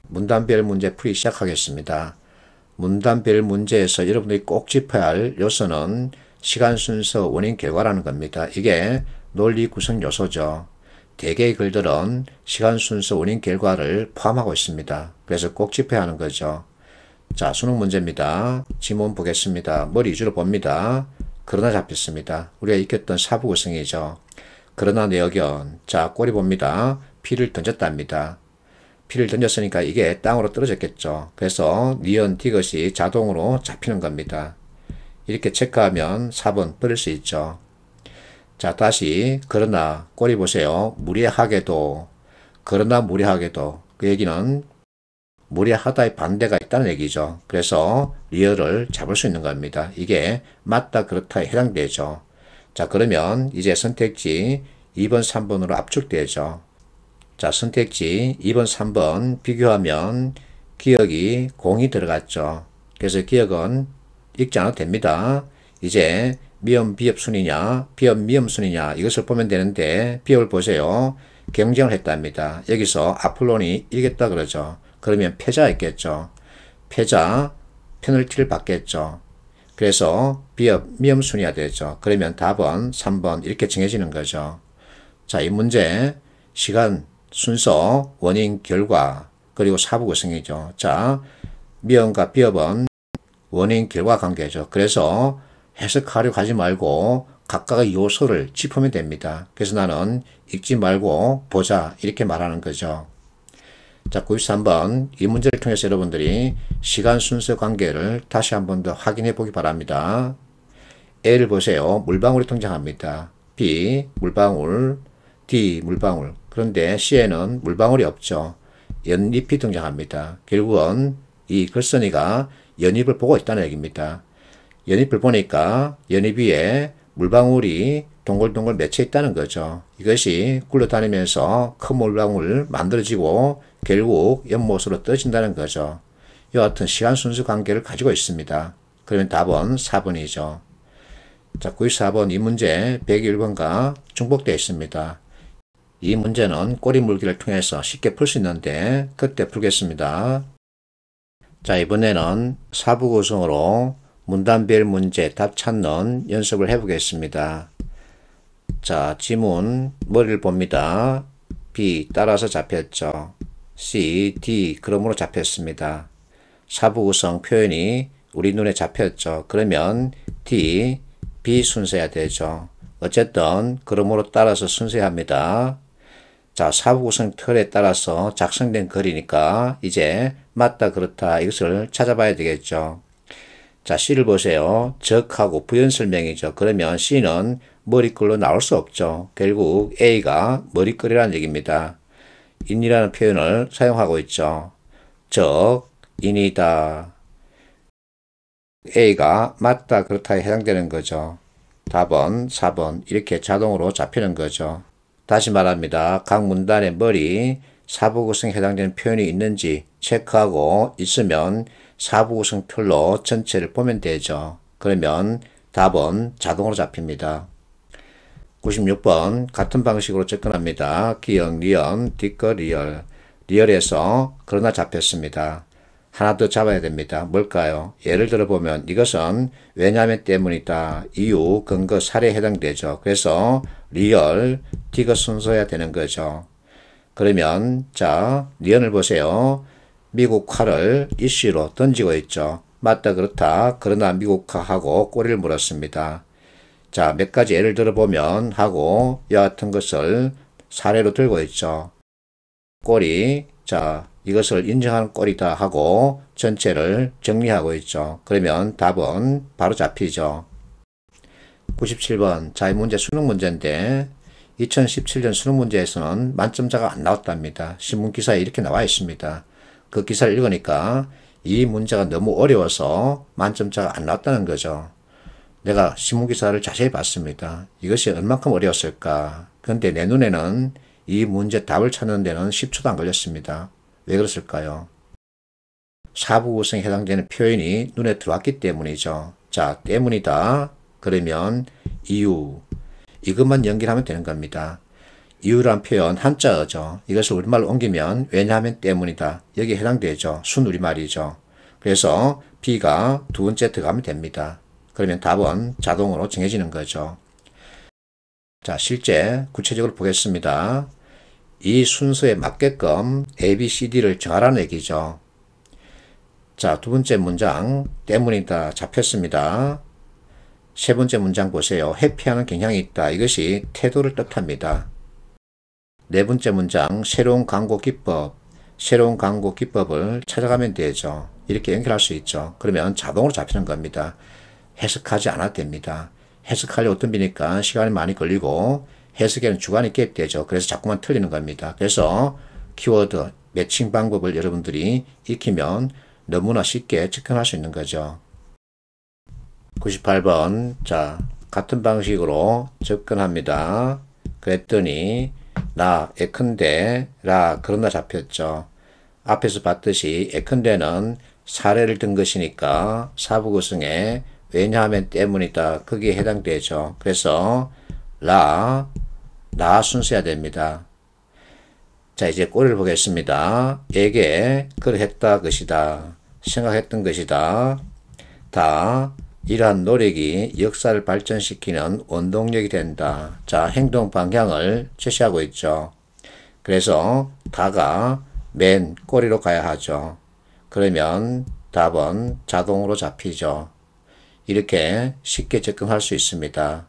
문단별 문제 풀이 시작하겠습니다. 문단별 문제에서 여러분들이 꼭 짚어야 할 요소는 시간 순서 원인 결과라는 겁니다. 이게 논리 구성 요소죠. 대개의 글들은 시간 순서 원인 결과를 포함하고 있습니다. 그래서 꼭 짚어야 하는 거죠. 자, 수능 문제입니다. 지문 보겠습니다. 머리 위주로 봅니다. 그러나 잡혔습니다. 우리가 익혔던 사부 구성이죠. 그러나 내역연. 자, 꼬리 봅니다. 피를 던졌답니다. 피를 던졌으니까 이게 땅으로 떨어졌겠죠. 그래서 니은 디귿이 자동으로 잡히는 겁니다. 이렇게 체크하면 4번 버릴 수 있죠. 자, 다시 그러나 꼬리 보세요. 무례하게도. 그러나 무례하게도. 그 얘기는 무례하다의 반대가 있다는 얘기죠. 그래서 리얼을 잡을 수 있는 겁니다. 이게 맞다 그렇다에 해당되죠. 자, 그러면 이제 선택지 2번 3번으로 압축되죠. 자, 선택지 2번 3번 비교하면 기억이 0이 들어갔죠. 그래서 기억은 읽지 않아도 됩니다. 이제 미음 비읍 순이냐 비읍 미음 순이냐 이것을 보면 되는데 비읍을 보세요. 경쟁을 했답니다. 여기서 아폴론이 이겼다 그러죠. 그러면 패자가 있겠죠. 패자 페널티를 받겠죠. 그래서 비읍 미음 순이야 되죠. 그러면 답은 3번 이렇게 정해지는 거죠. 자, 이 문제 시간 순서 원인 결과 그리고 사부 구성이죠. 자, 미음과 비읍은 원인 결과 관계죠. 그래서 해석하려고 하지 말고 각각의 요소를 짚으면 됩니다. 그래서 나는 읽지 말고 보자 이렇게 말하는 거죠. 자, 93번 이 문제를 통해서 여러분들이 시간 순서 관계를 다시 한 번 더 확인해 보기 바랍니다. A를 보세요. 물방울이 등장합니다. B 물방울, D 물방울. 그런데 C에는 물방울이 없죠. 연잎이 등장합니다. 결국은 이 글쓴이가 연잎을 보고 있다는 얘기입니다. 연잎을 보니까 연잎 위에 물방울이 동글동글 맺혀 있다는 거죠. 이것이 굴러다니면서 큰 물방울 만들어지고 결국 연못으로 떠진다는 거죠. 이와 같은 시간 순서 관계를 가지고 있습니다. 그러면 답은 4번이죠. 자, 94번 이 문제 101번과 중복되어 있습니다. 이 문제는 꼬리 물기를 통해서 쉽게 풀 수 있는데 그때 풀겠습니다. 자, 이번에는 사부 구성으로 문단별 문제 답 찾는 연습을 해보겠습니다. 자, 지문 머리를 봅니다. B 따라서 잡혔죠. C, D 그러므로 잡혔습니다. 사부 구성 표현이 우리 눈에 잡혔죠. 그러면 D, B 순서야 되죠. 어쨌든 그러므로 따라서 순서합니다. 자, 사부 구성 틀에 따라서 작성된 글이니까 이제 맞다 그렇다 이것을 찾아봐야 되겠죠. 자, C를 보세요. 적하고 부연 설명이죠. 그러면 C는 머리글로 나올 수 없죠. 결국 A가 머리글이라는 얘기입니다. 인이라는 표현을 사용하고 있죠. 적, 인이다. A가 맞다 그렇다에 해당되는 거죠. 답은 4번 이렇게 자동으로 잡히는 거죠. 다시 말합니다. 각 문단의 머리 사부 구성에 해당되는 표현이 있는지 체크하고 있으면 사부 구성 툴로 전체를 보면 되죠. 그러면 답은 자동으로 잡힙니다. 96번 같은 방식으로 접근합니다. 기역, 리언, 뒷거, 리얼. 리얼에서 그러나 잡혔습니다. 하나 더 잡아야 됩니다. 뭘까요? 예를 들어 보면 이것은 왜냐하면 때문이다. 이유, 근거, 사례에 해당되죠. 그래서 리얼, 디귿 순서야 되는 거죠. 그러면 자, 리언을 보세요. 미국화를 이슈로 던지고 있죠. 맞다 그렇다. 그러나 미국화하고 꼬리를 물었습니다. 자, 몇 가지 예를 들어보면 하고 이와 같은 것을 사례로 들고 있죠. 꼬리, 자, 이것을 인정하는 꼴이다 하고 전체를 정리하고 있죠. 그러면 답은 바로 잡히죠. 97번 자, 이 문제 수능 문제인데 2017년 수능 문제에서는 만점자가 안 나왔답니다. 신문기사에 이렇게 나와 있습니다. 그 기사를 읽으니까 이 문제가 너무 어려워서 만점자가 안 나왔다는 거죠. 내가 신문기사를 자세히 봤습니다. 이것이 얼만큼 어려웠을까. 그런데 내 눈에는 이 문제 답을 찾는 데는 10초도 안 걸렸습니다. 왜 그랬을까요? 사부 구성에 해당되는 표현이 눈에 들어왔기 때문이죠. 자, 때문이다. 그러면 이유. 이것만 연결하면 되는 겁니다. 이유란 표현 한자어죠. 이것을 우리말로 옮기면 왜냐하면 때문이다. 여기에 해당되죠. 순우리말이죠. 그래서 B가 두 번째 들어가면 됩니다. 그러면 답은 자동으로 정해지는 거죠. 자, 실제 구체적으로 보겠습니다. 이 순서에 맞게끔 A, B, C, D를 정하라는 얘기죠. 자, 두 번째 문장 때문이다 잡혔습니다. 세 번째 문장 보세요. 회피하는 경향이 있다. 이것이 태도를 뜻합니다. 네 번째 문장 새로운 광고 기법. 새로운 광고 기법을 찾아가면 되죠. 이렇게 연결할 수 있죠. 그러면 자동으로 잡히는 겁니다. 해석하지 않아도 됩니다. 해석하려고 덤비니까 시간이 많이 걸리고 해석에는 주관이 개입되죠. 그래서 자꾸만 틀리는 겁니다. 그래서 키워드 매칭 방법을 여러분들이 익히면 너무나 쉽게 접근할 수 있는 거죠. 98번 자 같은 방식으로 접근합니다. 그랬더니 나 예컨대 라 그러나 잡혔죠. 앞에서 봤듯이 예컨대는 사례를 든 것이니까 사부구성에 왜냐하면 때문이다. 거기에 해당되죠. 그래서 나 순서야 됩니다. 자 이제 꼬리를 보겠습니다. 에게 그러했다 것이다. 생각했던 것이다. 다 이러한 노력이 역사를 발전시키는 원동력이 된다. 자 행동 방향을 제시하고 있죠. 그래서 다가 맨 꼬리로 가야 하죠. 그러면 답은 자동으로 잡히죠. 이렇게 쉽게 접근할 수 있습니다.